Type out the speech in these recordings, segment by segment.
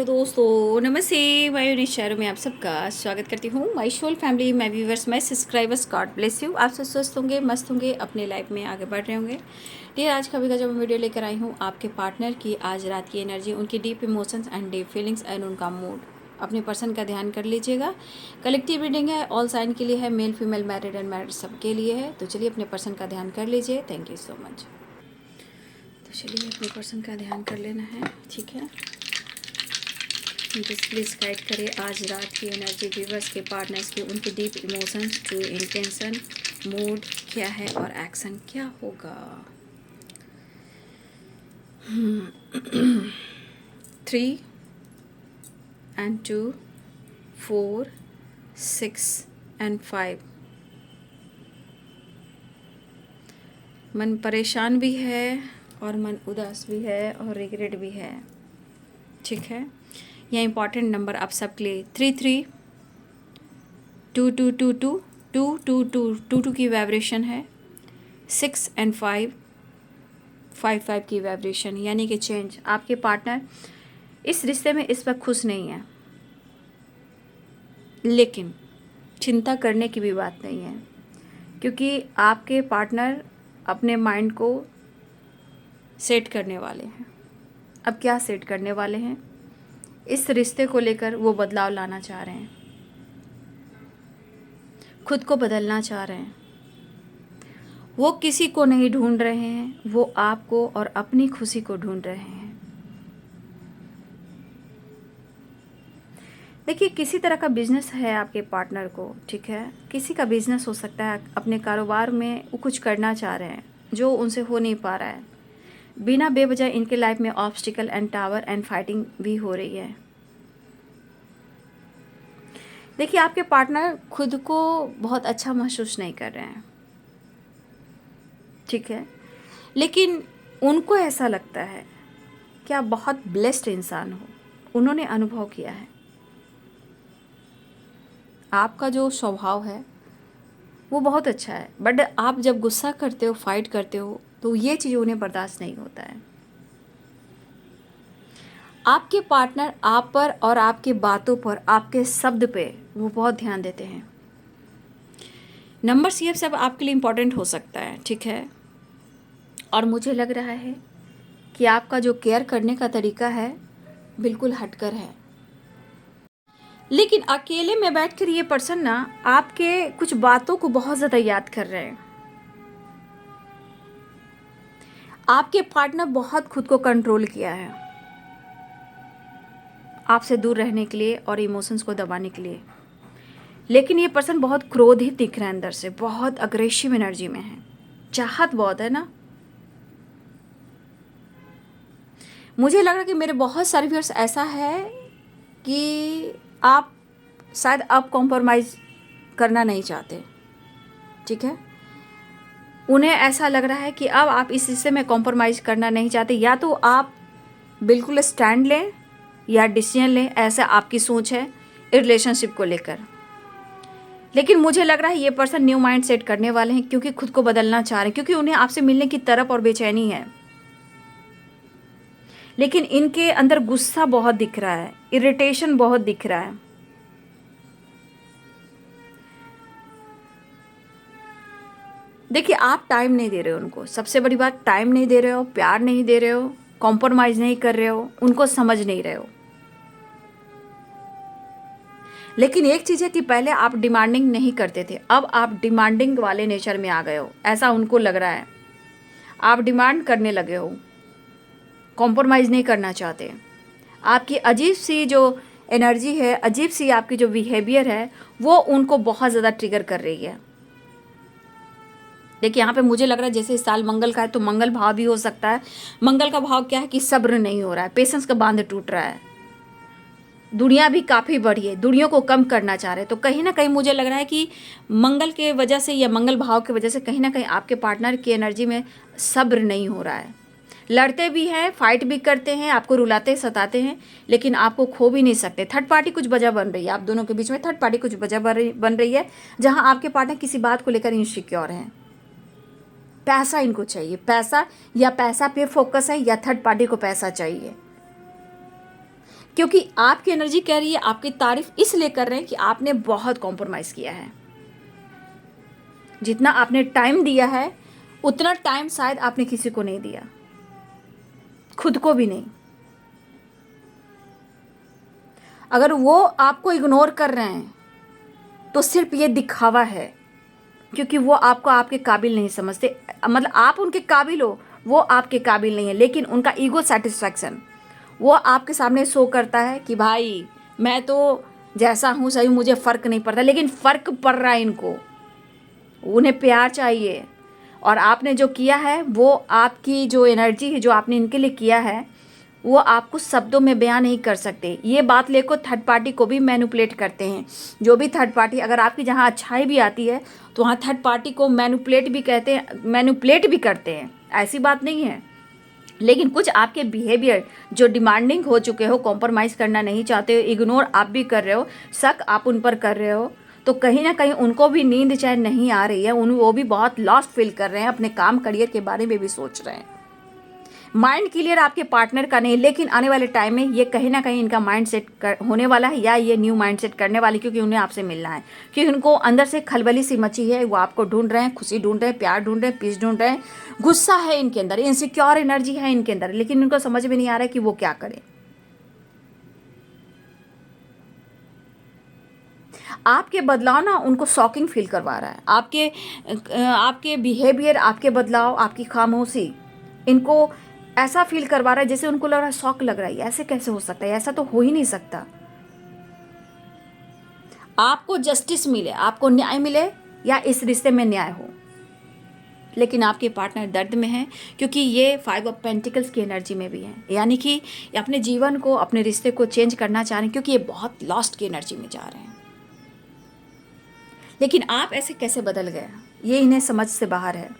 Hello दोस्तों, नमस्ते। मैं यूनिश शहरों में आप सबका स्वागत करती हूँ। My whole family, my viewers, my subscribers, God bless you. आप सब स्वस्थ होंगे, मस्त होंगे, अपने लाइफ में आगे बढ़ रहे होंगे। डियर, आज का जो मैं वीडियो लेकर आई हूँ, आपके पार्टनर की आज रात की एनर्जी, उनकी deep emotions and deep feelings and उनका मूड। अपने पर्सन का ध्यान कर लीजिएगा। कलेक्टिव रीडिंग है, ऑल साइन के लिए है, male female married and married सबके लिए है। तो चलिए अपने पर्सन का ध्यान कर लीजिए। Thank you so much. तो चलिए अपने पर्सन का ध्यान कर लेना है, ठीक है। मुझे प्लीज़ गाइड करें आज रात की एनर्जी, व्यूवर्स के, पार्टनर्स की, उनके deep emotions, true intention, mood क्या है और एक्शन क्या होगा। 3 and 2, 4, 6 and 5। मन परेशान भी है और मन उदास भी है और रिग्रेट भी है, ठीक है। यह इंपॉर्टेंट नंबर आप सबके लिए 3 2 2 2 2 2 2 2 2 2 की वाइब्रेशन है। 6 and 5 5 5 की वाइब्रेशन, यानी कि चेंज। आपके पार्टनर इस रिश्ते में इस वक्त खुश नहीं है, लेकिन चिंता करने की भी बात नहीं है, क्योंकि आपके पार्टनर अपने माइंड को सेट करने वाले हैं। अब क्या सेट करने वाले हैं? इस रिश्ते को लेकर वो बदलाव लाना चाह रहे हैं, खुद को बदलना चाह रहे हैं। वो किसी को नहीं ढूंढ रहे हैं, वो आपको और अपनी खुशी को ढूंढ रहे हैं। देखिए, किसी तरह का बिजनेस है आपके पार्टनर को, ठीक है। किसी का बिजनेस हो सकता है, अपने कारोबार में वो कुछ करना चाह रहे हैं जो उनसे हो नहीं पा रहा है। बिना बेवजह इनके लाइफ में obstacle and tower and fighting भी हो रही है। देखिए, आपके पार्टनर खुद को बहुत अच्छा महसूस नहीं कर रहे हैं, ठीक है, लेकिन उनको ऐसा लगता है कि आप बहुत ब्लेस्ड इंसान हो। उन्होंने अनुभव किया है आपका जो स्वभाव है वो बहुत अच्छा है, बट आप जब गुस्सा करते हो, फाइट करते हो, तो ये चीज़ उन्हें बर्दाश्त नहीं होता है। आपके पार्टनर आप पर और आपकी बातों पर, आपके शब्द पे वो बहुत ध्यान देते हैं। नंबर्स ये सब आपके लिए इम्पोर्टेंट हो सकता है, ठीक है। और मुझे लग रहा है कि आपका जो केयर करने का तरीका है बिल्कुल हटकर है। लेकिन अकेले में बैठकर ये पर्सन ना आपके कुछ बातों को बहुत ज़्यादा याद कर रहे हैं। आपके पार्टनर बहुत खुद को कंट्रोल किया है आपसे दूर रहने के लिए और इमोशंस को दबाने के लिए, लेकिन ये पर्सन बहुत क्रोधित दिख रहा है, अंदर से बहुत अग्रेसिव एनर्जी में है। चाहत बहुत है ना। मुझे लग रहा है कि मेरे बहुत सारे व्यूअर्स ऐसा है कि आप शायद अब कॉम्प्रोमाइज़ करना नहीं चाहते, ठीक है। उन्हें ऐसा लग रहा है कि अब आप इस हिस्से में कॉम्प्रोमाइज़ करना नहीं चाहते। या तो आप बिल्कुल स्टैंड लें या डिसीजन लें, ऐसा आपकी सोच है रिलेशनशिप को लेकर। लेकिन मुझे लग रहा है ये पर्सन न्यू माइंड सेट करने वाले हैं, क्योंकि खुद को बदलना चाह रहे हैं, क्योंकि उन्हें आपसे मिलने की तरफ और बेचैनी है। लेकिन इनके अंदर गुस्सा बहुत दिख रहा है, इरिटेशन बहुत दिख रहा है। देखिए, आप टाइम नहीं दे रहे हो उनको, सबसे बड़ी बात, टाइम नहीं दे रहे हो, प्यार नहीं दे रहे हो, कॉम्प्रोमाइज़ नहीं कर रहे हो, उनको समझ नहीं रहे हो। लेकिन एक चीज़ है कि पहले आप डिमांडिंग नहीं करते थे, अब आप डिमांडिंग वाले नेचर में आ गए हो, ऐसा उनको लग रहा है। आप डिमांड करने लगे हो, कॉम्प्रोमाइज़ नहीं करना चाहते। आपकी अजीब सी जो एनर्जी है, अजीब सी आपकी जो बिहेवियर है, वो उनको बहुत ज़्यादा ट्रिगर कर रही है। देखिए, यहाँ पे मुझे लग रहा है जैसे इस साल मंगल का है, तो मंगल भाव भी हो सकता है। मंगल का भाव क्या है कि सब्र नहीं हो रहा है, पेशेंस का बांध टूट रहा है। दुनिया भी काफ़ी बड़ी है, दुनिया को कम करना चाह रहे हैं। तो कहीं ना कहीं मुझे लग रहा है कि मंगल के वजह से या मंगल भाव की वजह से कहीं ना कहीं आपके पार्टनर की एनर्जी में सब्र नहीं हो रहा है। लड़ते भी हैं, फाइट भी करते हैं, आपको रुलाते सताते हैं, लेकिन आपको खो भी नहीं सकते। थर्ड पार्टी कुछ वजह बन रही है, आप दोनों के बीच में थर्ड पार्टी कुछ वजह बन रही है, जहाँ आपके पार्टनर किसी बात को लेकर इनसिक्योर हैं। पैसा इनको चाहिए, पैसा, या पैसा पे फोकस है, या थर्ड पार्टी को पैसा चाहिए। क्योंकि आपकी एनर्जी कह रही है, आपकी तारीफ इसलिए कर रहे हैं कि आपने बहुत कॉम्प्रोमाइज़ किया है। जितना आपने टाइम दिया है उतना टाइम शायद आपने किसी को नहीं दिया, खुद को भी नहीं। अगर वो आपको इग्नोर कर रहे हैं तो सिर्फ ये दिखावा है, क्योंकि वो आपको आपके काबिल नहीं समझते। मतलब आप उनके काबिल हो, वो आपके काबिल नहीं है, लेकिन उनका ईगो सेटिस्फैक्शन वो आपके सामने शो करता है कि भाई मैं तो जैसा हूँ सही, मुझे फ़र्क नहीं पड़ता। लेकिन फ़र्क पड़ रहा है इनको, उन्हें प्यार चाहिए। और आपने जो किया है वो आपकी जो एनर्जी है, जो आपने इनके लिए किया है, वो आपको शब्दों में बयान नहीं कर सकते। ये बात लेकर थर्ड पार्टी को भी मैनिपुलेट करते हैं। जो भी थर्ड पार्टी, अगर आपकी जहाँ अच्छाई भी आती है तो वहाँ थर्ड पार्टी को मैनिपुलेट भी कहते हैं, मैनिपुलेट भी करते हैं, ऐसी बात नहीं है। लेकिन कुछ आपके बिहेवियर जो डिमांडिंग हो चुके हो, कॉम्प्रोमाइज़ करना नहीं चाहते हो, इग्नोर आप भी कर रहे हो, शक आप उन पर कर रहे हो, तो कहीं ना कहीं उनको भी नींद चैन नहीं आ रही है। वो भी बहुत लॉस्ट फील कर रहे हैं, अपने काम करियर के बारे में भी सोच रहे हैं। माइंड क्लियर आपके पार्टनर का नहीं, लेकिन आने वाले टाइम में ये कहीं ना कहीं इनका माइंड सेट होने वाला है, या ये न्यू माइंड सेट करने वाली, क्योंकि उन्हें आपसे मिलना है। क्योंकि उनको अंदर से खलबली सी मची है, वो आपको ढूंढ रहे हैं, खुशी ढूंढ रहे हैं, प्यार ढूंढ रहे हैं, पीस ढूंढ रहे हैं। गुस्सा है इनके अंदर, इनसिक्योर एनर्जी है इनके अंदर, लेकिन इनको समझ में नहीं आ रहा है कि वो क्या करें। आपके बदलाव ना उनको शॉकिंग फील करवा रहा है। आपके बिहेवियर, आपके बदलाव, आपकी खामोशी इनको ऐसा फील करवा रहा है जैसे उनको लग रहा है, शॉक लग रहा है, ऐसे कैसे हो सकता है, ऐसा तो हो ही नहीं सकता। आपको जस्टिस मिले, आपको न्याय मिले, या इस रिश्ते में न्याय हो, लेकिन आपके पार्टनर दर्द में है, क्योंकि ये 5 ऑफ पेंटिकल्स की एनर्जी में भी है। यानी कि अपने जीवन को, अपने रिश्ते को चेंज करना चाह रहे हैं, क्योंकि ये बहुत लॉस्ट की एनर्जी में जा रहे हैं। लेकिन आप ऐसे कैसे बदल गए, ये इन्हें समझ से बाहर है।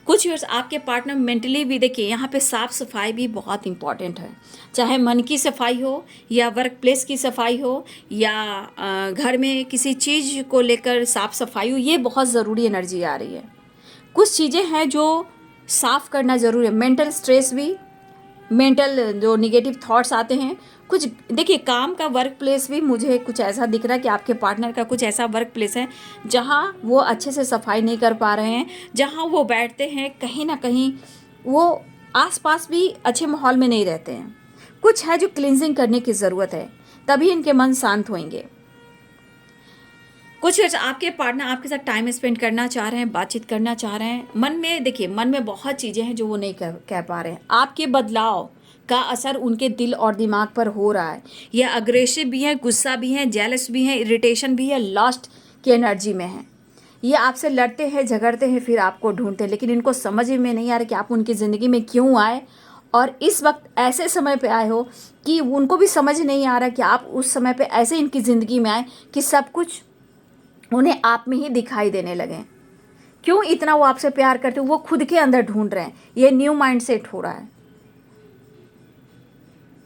कुछ ईयर्स आपके पार्टनर मेंटली भी, देखिए यहाँ पे साफ सफाई भी बहुत इंपॉर्टेंट है। चाहे मन की सफाई हो, या वर्क प्लेस की सफाई हो, या घर में किसी चीज़ को लेकर साफ सफाई हो, ये बहुत ज़रूरी एनर्जी आ रही है। कुछ चीज़ें हैं जो साफ करना ज़रूरी है। मेंटल स्ट्रेस भी, मेंटल जो निगेटिव थॉट्स आते हैं कुछ, देखिए काम का वर्क प्लेस भी मुझे कुछ ऐसा दिख रहा है कि आपके पार्टनर का कुछ ऐसा वर्क प्लेस है जहाँ वो अच्छे से सफाई नहीं कर पा रहे हैं। जहाँ वो बैठते हैं कहीं ना कहीं वो आसपास भी अच्छे माहौल में नहीं रहते हैं। कुछ है जो क्लिनजिंग करने की ज़रूरत है, तभी इनके मन शांत होंगे। कुछ आपके पार्टनर आपके साथ टाइम स्पेंड करना चाह रहे हैं, बातचीत करना चाह रहे हैं। मन में, देखिए मन में बहुत चीज़ें हैं जो वो नहीं कह पा रहे हैं। आपके बदलाव का असर उनके दिल और दिमाग पर हो रहा है। ये अग्रेसिव भी हैं, गुस्सा भी हैं, जेलस भी हैं, इरिटेशन भी है, लॉस्ट की एनर्जी में है। ये आपसे लड़ते हैं, झगड़ते हैं, फिर आपको ढूंढते हैं, लेकिन इनको समझ में नहीं आ रहा कि आप उनकी ज़िंदगी में क्यों आए, और इस वक्त ऐसे समय पे आए हो कि उनको भी समझ नहीं आ रहा कि आप उस समय पे ऐसे इनकी ज़िंदगी में आए कि सब कुछ उन्हें आप में ही दिखाई देने लगे। क्यों इतना वो आपसे प्यार करते हो, वो खुद के अंदर ढूंढ रहे हैं। ये न्यू माइंड सेट हो रहा है,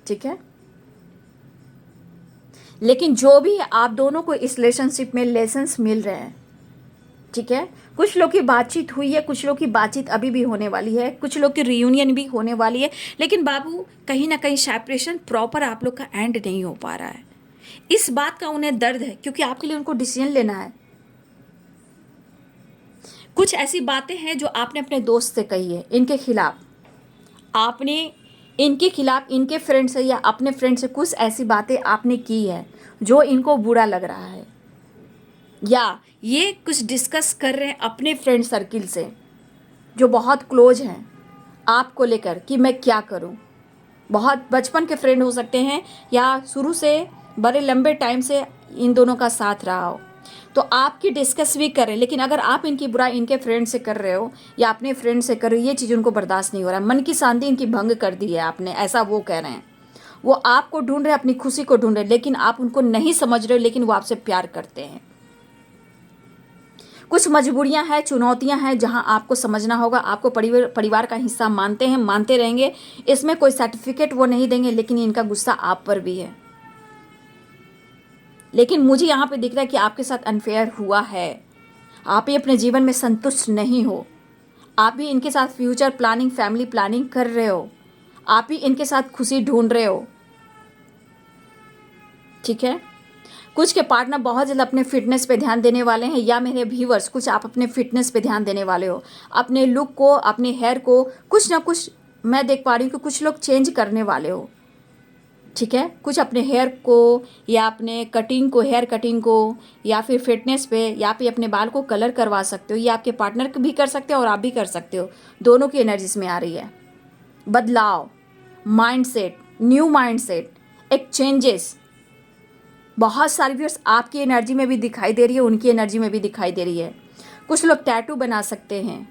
ठीक है। लेकिन जो भी आप दोनों को इस रिलेशनशिप में लेसन्स मिल रहे हैं, ठीक है। कुछ लोग की बातचीत हुई है, कुछ लोग की बातचीत अभी भी होने वाली है, कुछ लोग की रियूनियन भी होने वाली है। लेकिन बाबू कहीं ना कहीं सेपरेशन प्रॉपर आप लोग का एंड नहीं हो पा रहा है। इस बात का उन्हें दर्द है, क्योंकि आपके लिए उनको डिसीजन लेना है। कुछ ऐसी बातें हैं जो आपने अपने दोस्त से कही है इनके खिलाफ, आपने इनके खिलाफ, इनके फ्रेंड से या अपने फ्रेंड से कुछ ऐसी बातें आपने की है जो इनको बुरा लग रहा है, या ये कुछ डिस्कस कर रहे हैं अपने फ्रेंड सर्किल से जो बहुत क्लोज हैं आपको लेकर कि मैं क्या करूं। बहुत बचपन के फ्रेंड हो सकते हैं, या शुरू से बड़े लंबे टाइम से इन दोनों का साथ रहा हो, तो आपकी डिस्कस भी करें। लेकिन अगर आप इनकी बुराई इनके फ्रेंड से कर रहे हो या अपने फ्रेंड से कर रहे हो, ये चीज़ उनको बर्दाश्त नहीं हो रहा है। मन की शांति इनकी भंग कर दी है आपने, ऐसा वो कह रहे हैं। वो आपको ढूंढ रहे हैं, अपनी खुशी को ढूंढ रहे हैं, लेकिन आप उनको नहीं समझ रहे हो, लेकिन वो आपसे प्यार करते हैं। कुछ मजबूरियां हैं, चुनौतियां हैं, जहां आपको समझना होगा। आपको परिवार का हिस्सा मानते हैं, मानते रहेंगे, इसमें कोई सर्टिफिकेट वो नहीं देंगे, लेकिन इनका गुस्सा आप पर भी है। लेकिन मुझे यहाँ पे दिख रहा है कि आपके साथ अनफेयर हुआ है, आप ही अपने जीवन में संतुष्ट नहीं हो, आप भी इनके साथ फ्यूचर प्लानिंग, फैमिली प्लानिंग कर रहे हो। आप ही इनके साथ खुशी ढूंढ रहे हो, ठीक है। कुछ के पार्टनर बहुत जल्द अपने फिटनेस पे ध्यान देने वाले हैं, या मेरे व्यूवर्स कुछ आप अपने फिटनेस पे ध्यान देने वाले हो, अपने लुक को, अपने हेयर को कुछ ना कुछ मैं देख पा रही हूँ कि कुछ लोग चेंज करने वाले हो, ठीक है। कुछ अपने हेयर को या अपने कटिंग को, हेयर कटिंग को, या फिर फिटनेस पे, या फिर अपने बाल को कलर करवा सकते हो। ये आपके पार्टनर भी कर सकते हो और आप भी कर सकते हो, दोनों की एनर्जी इसमें आ रही है। बदलाव, माइंडसेट, न्यू माइंडसेट, एक चेंजेस, बहुत सारी व्यूअर्स आपकी एनर्जी में भी दिखाई दे रही है, उनकी एनर्जी में भी दिखाई दे रही है। कुछ लोग टैटू बना सकते हैं,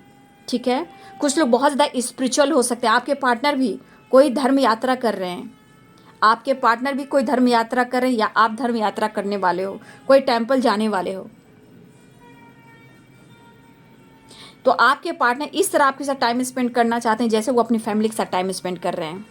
ठीक है। कुछ लोग बहुत ज़्यादा स्पिरिचुअल हो सकते हैं। आपके पार्टनर भी कोई धर्म यात्रा कर रहे हैं, आपके पार्टनर भी कोई धर्म यात्रा कर रहे हैं, या आप धर्म यात्रा करने वाले हो, कोई टेम्पल जाने वाले हो। तो आपके पार्टनर इस तरह आपके साथ टाइम स्पेंड करना चाहते हैं जैसे वो अपनी फैमिली के साथ टाइम स्पेंड कर रहे हैं।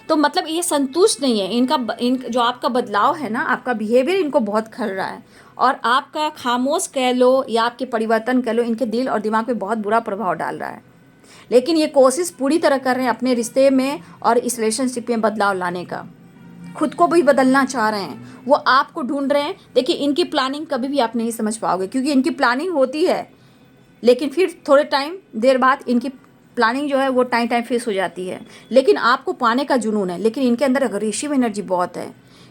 तो मतलब ये संतुष्ट नहीं है, इन जो आपका बदलाव है ना, आपका बिहेवियर इनको बहुत खल रहा है, और आपका खामोश कह लो या आपके परिवर्तन कह लो, इनके दिल और दिमाग पे बहुत बुरा प्रभाव डाल रहा है। लेकिन ये कोशिश पूरी तरह कर रहे हैं अपने रिश्ते में और इस रिलेशनशिप में बदलाव लाने का, खुद को भी बदलना चाह रहे हैं, वो आपको ढूंढ रहे हैं। देखिए, इनकी प्लानिंग कभी भी आप नहीं समझ पाओगे, क्योंकि इनकी प्लानिंग होती है लेकिन फिर थोड़े टाइम देर बाद इनकी प्लानिंग जो है वो टाइम फिक्स हो जाती है। लेकिन आपको पाने का जुनून है, लेकिन इनके अंदर अग्रेसिव एनर्जी बहुत है,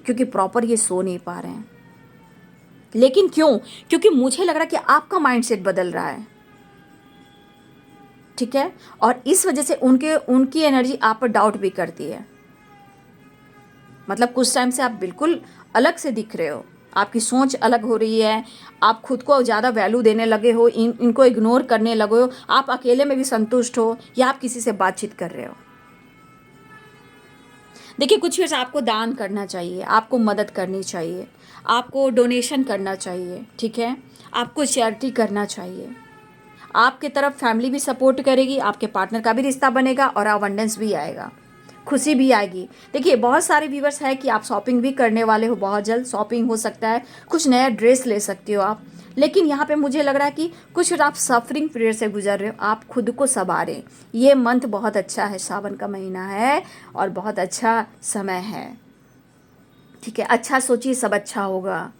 क्योंकि प्रॉपर ये सो नहीं पा रहे हैं। लेकिन क्यों? क्योंकि मुझे लग रहा है कि आपका माइंडसेट बदल रहा है, ठीक है। और इस वजह से उनकी एनर्जी आप पर डाउट भी करती है। मतलब कुछ टाइम से आप बिल्कुल अलग से दिख रहे हो, आपकी सोच अलग हो रही है, आप खुद को ज़्यादा वैल्यू देने लगे हो, इनको इग्नोर करने लगे हो, आप अकेले में भी संतुष्ट हो, या आप किसी से बातचीत कर रहे हो। देखिए, कुछ वैसे आपको दान करना चाहिए, आपको मदद करनी चाहिए, आपको डोनेशन करना चाहिए, ठीक है। आपको चैरिटी करना चाहिए। आपके तरफ फैमिली भी सपोर्ट करेगी, आपके पार्टनर का भी रिश्ता बनेगा और अबंडेंस भी आएगा, खुशी भी आएगी। देखिए, बहुत सारे व्यूवर्स है कि आप शॉपिंग भी करने वाले हो, बहुत जल्द शॉपिंग हो सकता है, कुछ नया ड्रेस ले सकते हो आप। लेकिन यहाँ पे मुझे लग रहा है कि कुछ आप सफरिंग पीरियड से गुजर रहे हो, आप खुद को संवारें। ये मंथ बहुत अच्छा है, सावन का महीना है और बहुत अच्छा समय है, ठीक है। अच्छा सोचिए, सब अच्छा होगा।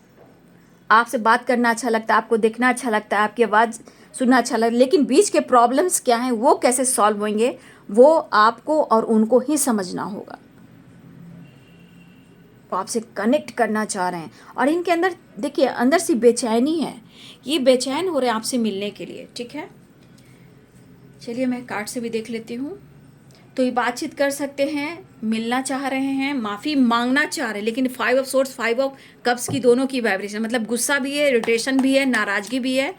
आपसे बात करना अच्छा लगता है, आपको देखना अच्छा लगता है, आपकी आवाज़ सुनना अच्छा लगता है, लेकिन बीच के प्रॉब्लम्स क्या हैं, वो कैसे सॉल्व होंगे, वो आपको और उनको ही समझना होगा। वो आपसे कनेक्ट करना चाह रहे हैं, और इनके अंदर देखिए अंदर से बेचैनी है, ये बेचैन हो रहे हैं आपसे मिलने के लिए, ठीक है। चलिए मैं कार्ड से भी देख लेती हूँ। तो ये बातचीत कर सकते हैं, मिलना चाह रहे हैं, माफ़ी मांगना चाह रहे हैं, लेकिन 5 ऑफ सोर्ड्स, 5 ऑफ कप्स की दोनों की वाइब्रेशन, मतलब गुस्सा भी है, इरिटेशन भी है, नाराज़गी भी है,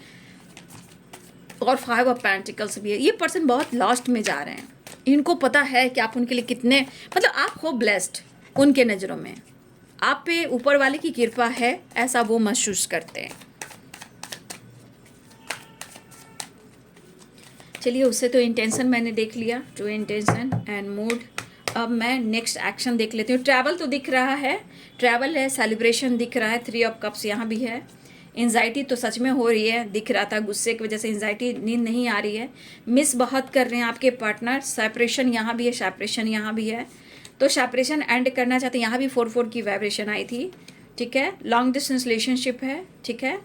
और 5 ऑफ पेंटिकल्स भी है। ये पर्सन बहुत लास्ट में जा रहे हैं, इनको पता है कि आप उनके लिए कितने, मतलब आप हो ब्लेस्ड उनके नज़रों में, आप पे ऊपर वाले की कृपा है, ऐसा वो महसूस करते हैं। चलिए, उससे तो इंटेंशन मैंने देख लिया, ट्रू इंटेंशन एंड मूड। अब मैं नेक्स्ट एक्शन देख लेती हूँ। ट्रैवल तो दिख रहा है, ट्रैवल है, सेलिब्रेशन दिख रहा है, 3 ऑफ कप्स यहाँ भी है। एंजाइटी तो सच में हो रही है, दिख रहा था, गुस्से की वजह से एंजाइटी, नींद नहीं आ रही है, मिस बहुत कर रहे हैं आपके पार्टनर। सेपरेशन यहाँ भी है, सेपरेशन यहाँ भी है, तो सेपरेशन एंड करना चाहते हैं। यहाँ भी 4 की वाइब्रेशन आई थी, ठीक है। लॉन्ग डिस्टेंस रिलेशनशिप है, ठीक है।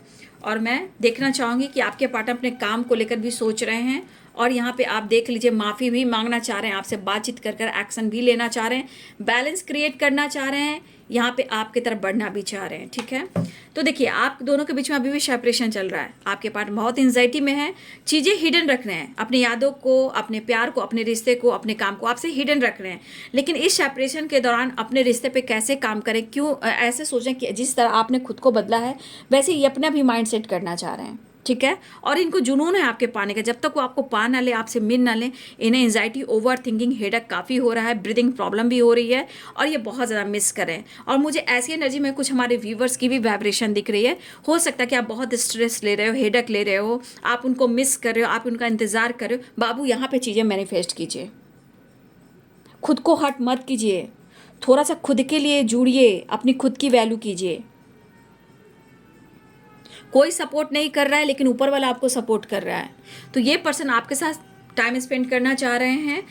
और मैं देखना चाहूँगी कि आपके पार्टनर अपने काम को लेकर भी सोच रहे हैं, और यहाँ पे आप देख लीजिए माफ़ी भी मांगना चाह रहे हैं, आपसे बातचीत कर कर एक्शन भी लेना चाह रहे हैं, बैलेंस क्रिएट करना चाह रहे हैं, यहाँ पे आपकी तरफ बढ़ना भी चाह रहे हैं, ठीक है। तो देखिए, आप दोनों के बीच में अभी भी सेपरेशन चल रहा है, आपके पार्टनर बहुत एंजाइटी में है, चीज़ें हिडन रख रहे हैं, अपनी यादों को, अपने प्यार को, अपने रिश्ते को, अपने काम को आपसे हिडन रख रहे हैं। लेकिन इस सेपरेशन के दौरान अपने रिश्ते पे कैसे काम करें, क्यों ऐसे सोचें कि जिस तरह आपने खुद को बदला है वैसे ये अपना भी माइंड सेट करना चाह रहे हैं, ठीक है। और इनको जुनून है आपके पाने का, जब तक वो आपको पा ना ले, आपसे मिल ना ले, इन्हें एंजाइटी, ओवर थिंकिंग, हेडेक काफ़ी हो रहा है, ब्रीदिंग प्रॉब्लम भी हो रही है, और ये बहुत ज़्यादा मिस करें। और मुझे ऐसी एनर्जी में कुछ हमारे व्यूवर्स की भी वाइब्रेशन दिख रही है। हो सकता है कि आप बहुत स्ट्रेस ले रहे हो, हेडेक ले रहे हो, आप उनको मिस कर रहे हो, आप उनका इंतज़ार कर रहे हो। बाबू, यहाँ पर चीज़ें मैनिफेस्ट कीजिए, खुद को हर्ट मत कीजिए, थोड़ा सा खुद के लिए जुड़िए, अपनी खुद की वैल्यू कीजिए। कोई सपोर्ट नहीं कर रहा है, लेकिन ऊपर वाला आपको सपोर्ट कर रहा है। तो ये पर्सन आपके साथ टाइम स्पेंड करना चाह रहे हैं,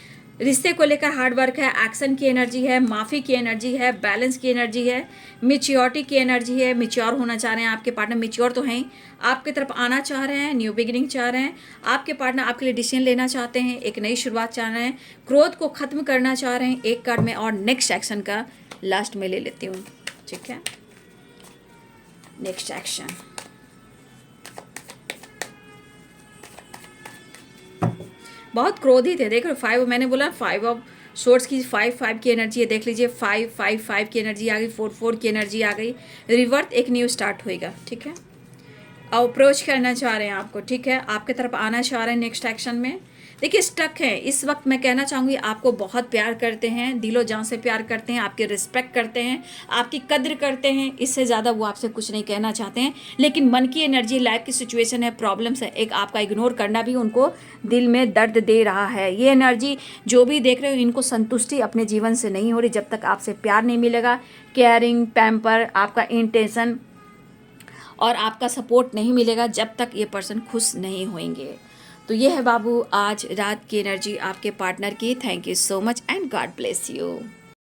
रिश्ते को लेकर हार्ड वर्क है, एक्शन की एनर्जी है, माफ़ी की एनर्जी है, बैलेंस की एनर्जी है, मिच्योरिटी की एनर्जी है। मिच्योर होना चाह रहे हैं आपके पार्टनर, मिच्योर तो हैं, आपकी तरफ आना चाह रहे हैं, न्यू बिगिनिंग चाह रहे हैं। आपके पार्टनर आपके लिए डिसीजन लेना चाहते हैं, एक नई शुरुआत चाह रहे हैं, क्रोध को ख़त्म करना चाह रहे हैं एक कार्ड में। और नेक्स्ट एक्शन का लास्ट में ले लेती हूँ, ठीक है। नेक्स्ट एक्शन, बहुत क्रोधित है। देख रहे 5, मैंने बोला 5 ऑफ सोर्ट्स की 5 की एनर्जी है। देख लीजिए 5 की एनर्जी आ गई, 4 की एनर्जी आ गई। रिवर्थ एक न्यू स्टार्ट होएगा, ठीक है। अप्रोच करना चाह रहे हैं आपको, ठीक है, आपके तरफ आना चाह रहे हैं नेक्स्ट एक्शन में। देखिए स्टक है इस वक्त। मैं कहना चाहूँगी आपको बहुत प्यार करते हैं, दिलो जान से प्यार करते हैं, आपकी रिस्पेक्ट करते हैं, आपकी कद्र करते हैं। इससे ज़्यादा वो आपसे कुछ नहीं कहना चाहते हैं। लेकिन मन की एनर्जी, लाइफ की सिचुएशन है, प्रॉब्लम्स है, एक आपका इग्नोर करना भी उनको दिल में दर्द दे रहा है। ये एनर्जी जो भी देख रहे हो, इनको संतुष्टि अपने जीवन से नहीं हो रही जब तक आपसे प्यार नहीं मिलेगा, केयरिंग, पैम्पर, आपका इंटेंशन और आपका सपोर्ट नहीं मिलेगा, जब तक ये पर्सन खुश नहीं होंगे। तो ये है बाबू आज रात की एनर्जी आपके पार्टनर की। Thank you so much and God bless you.